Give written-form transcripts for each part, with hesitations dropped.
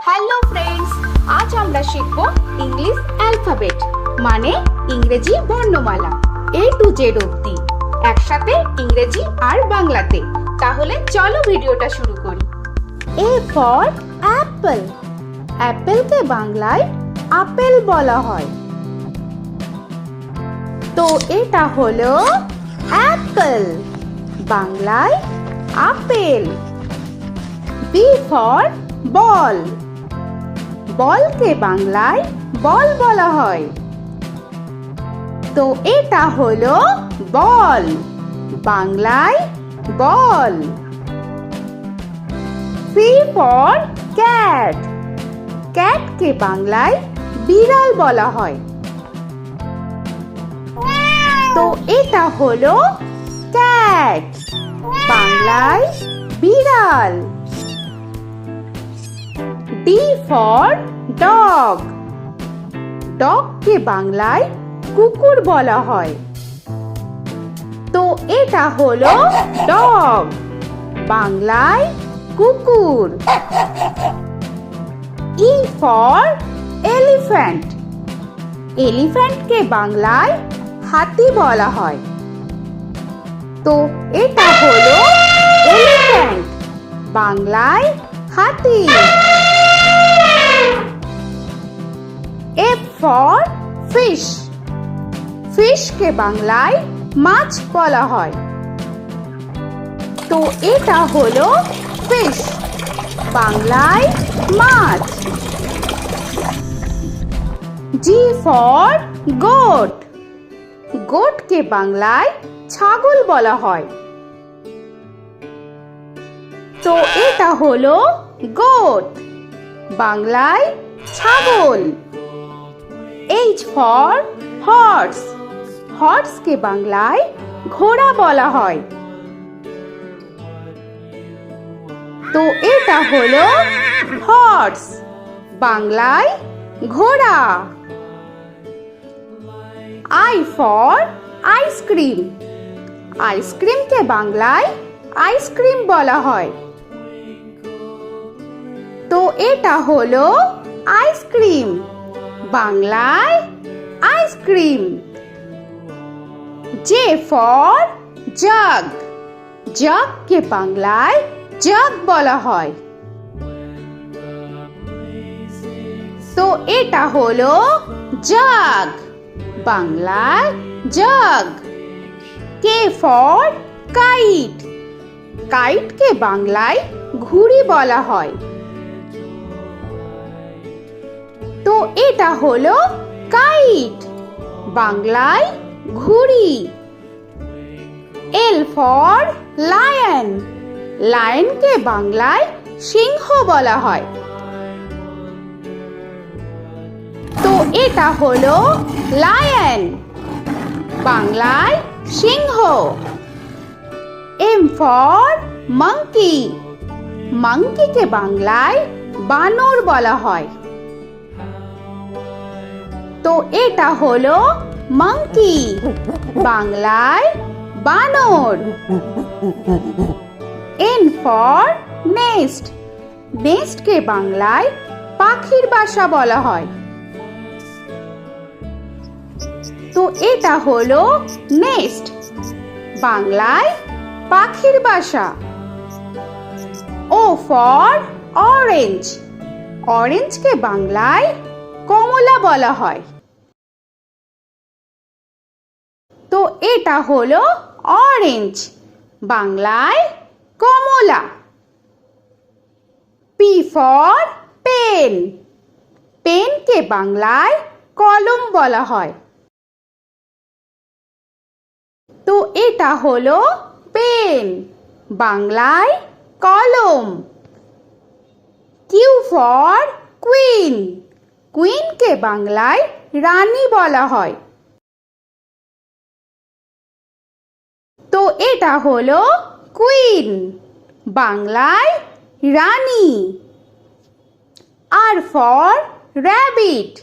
Hello friends, আজ আমরা শিখব ইংলিশ অ্যালফাবেট মানে ইংরেজি বর্ণমালা A to Z অবধি একসাথে ইংরেজি আর বাংলাতে। তাহলে চলো ভিডিওটা শুরু করি। A for apple, অ্যাপেলকে বাংলায় আপেল বলা হয়। তো এটা হলো অ্যাপেল, বাংলায় আপেল। B for ball, বলকে বাংলায় বল বলা হয়। তো এটা হলো বল, বাংলায় বল। C for cat, ক্যাটকে বাংলায় বিড়াল বলা হয়। তো এটা হলো ক্যাট, বাংলায় বিড়াল। D for dog, ডগকে বাংলায় কুকুর বলা হয়। তো এটা হলো ডগ, বাংলায় কুকুর। E for elephant, এলিফ্যান্টকে বাংলায় হাতি বলা হয়। তো এটা হলো এলিফ্যান্ট, বাংলায় হাতি। F for fish, ফিশকে বাংলায় মাছ বলা হয়। তো এটা হলো ফিশ, বাংলায় মাছ। G for goat, গোটকে বাংলায় ছাগল বলা হয়। তো এটা হলো গোট, বাংলায় ছাগল। H for horse, হর্সকে বাংলায় ঘোড়া বলা হয়। তো এটা হলো হর্স, বাংলায় ঘোড়া। I for আইসক্রিম, আইসক্রিমকে বাংলায় আইসক্রিম বলা হয়। তো এটা হলো আইসক্রিম, বাংলায় আইসক্রিম। J for jug, জগকে বাংলায় জগ বলা হয়। তো এটা হলো জগ, বাংলায় জগ। K for kite, কাইটকে বাংলায় ঘুড়ি বলা হয়। তো এটা হলো কাইট, বাংলায় ঘুড়ি। L for lion, লায়নকে বাংলায় সিংহ বলা হয়। তো এটা হলো লায়ন, বাংলায় সিংহ। M for monkey, মাংকিকে বাংলায় বানর বলা হয়। তো এটা হলো মাংকি, বাংলায় বানর। N for nest, নেস্টকে বাংলায় পাখির বাসা বলা হয়। তো এটা হলো নেস্ট, বাংলায় পাখির বাসা। O for orange, অরেঞ্জকে বাংলায় কমলা বলা হয়। তো এটা হলো অরেঞ্জ, বাংলায় কমলা। P for পেন, পেনকে বাংলায় কলম বলা হয়। তো এটা হলো পেন, বাংলায় কলম। Q for কুইন, কুইনকে বাংলায় রানী বলা হয়। তো এটা হলো কুইন, বাংলায় রানী। R for rabbit,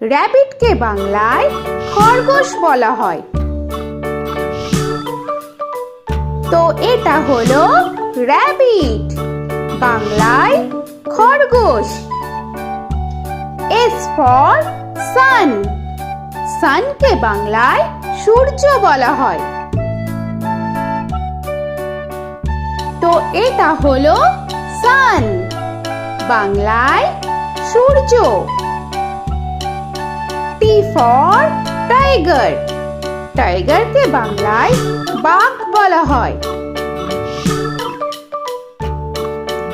র‍্যাবিটকে বাংলায় খরগোশ বলা হয়। তো এটা হলো র‍্যাবিট, বাংলায় খরগোশ। For sun. সানকে বাংলায় সূর্য বলা হয়। তো এটা হলো সান, বাংলায় সূর্য। T for tiger. টাইগারকে বাংলায় বাঘ বলা হয়।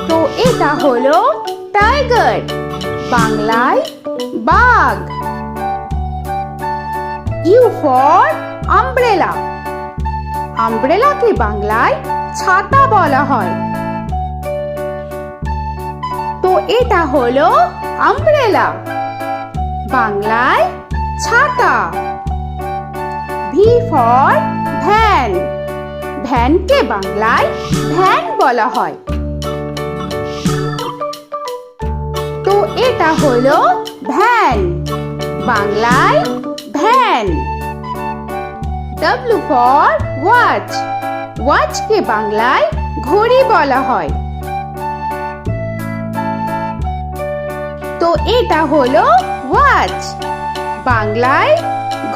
তো এটা হলো টাইগার, বাংলায় বাঘ। You for umbrella. আমব্রেলাকে বাংলায় ছাতা বলা হয়। তো এটা হলো আমব্রেলা, বাংলায় ছাতা। V for van. ভ্যানকে বাংলায় ভ্যান বলা হয়। তো এটা হলো ভ্যান, বাংলায় ভ্যান। W for watch. ওয়াচকে বাংলায় ঘড়ি বলা হয়। তো এটা হলো ওয়াচ, বাংলায়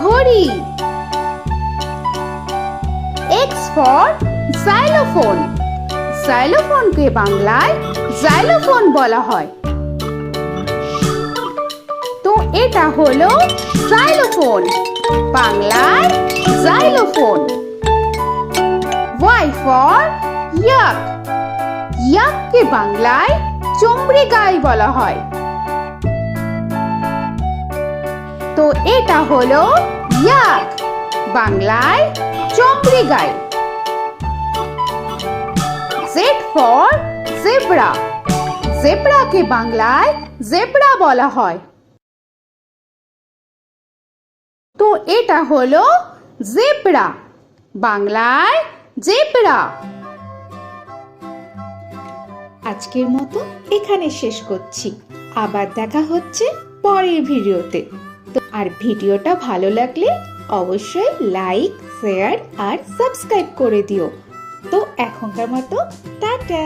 ঘড়ি। X for xylophone. জাইলোফোনকে বাংলায় জাইলোফোন বলা হয়। তো এটা হলো জাইলোফোন, বাংলায় জাইলোফোন। Y for yak. ইয়াককে বাংলায় চমড়ে গাই বলা হয়। তো এটা হলো ইয়াক, বাংলায় চমড়ে গাই। Z for zebra. জেব্রাকে বাংলায় জেব্রা বলা হয়। তো এটা হলো জেব্রা, বাংলায় জেব্রা। আজকের মতো এখানে শেষ করছি। আবার দেখা হচ্ছে পরের ভিডিওতে। আর ভিডিওটা ভালো লাগলে অবশ্যই লাইক, শেয়ার আর সাবস্ক্রাইব করে দিও। তো এখনকার মতো টাটা।